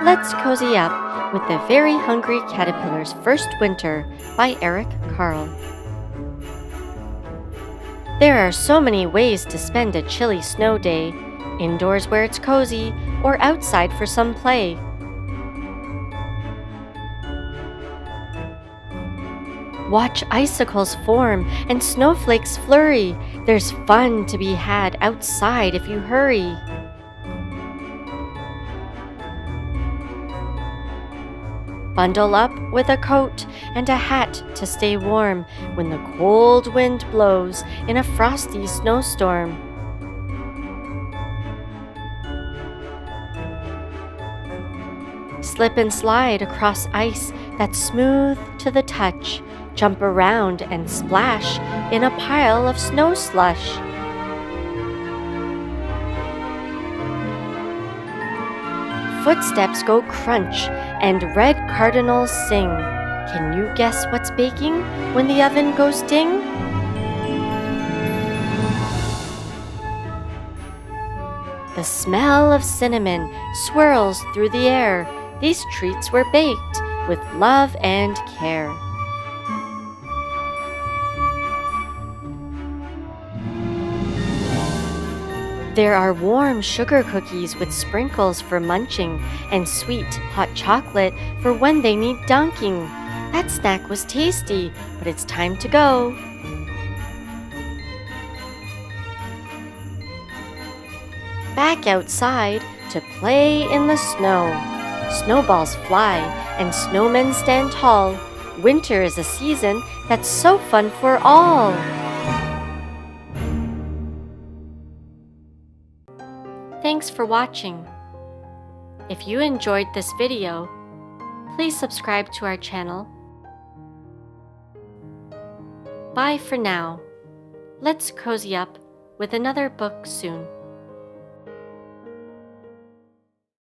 Let's Cozy Up with The Very Hungry Caterpillar's First Winter by Eric Carle. There are so many ways to spend a chilly snow day, indoors where it's cozy, or outside for some play. Watch icicles form and snowflakes flurry. There's fun to be had outside if you hurry. Bundle up with a coat and a hat to stay warm when the cold wind blows in a frosty snowstorm. Slip and slide across ice that's smooth to the touch. Jump around and splash in a pile of snow slush. Footsteps go crunch and red cardinals sing. Can you guess what's baking when the oven goes ding? The smell of cinnamon swirls through the air. These treats were baked with love and care. There are warm sugar cookies with sprinkles for munching and sweet hot chocolate for when they need dunking. That snack was tasty, but it's time to go. Back outside to play in the snow. Snowballs fly and snowmen stand tall. Winter is a season that's so fun for all. Thanks for watching. If you enjoyed this video, please subscribe to our channel. Bye for now. Let's cozy up with another book soon.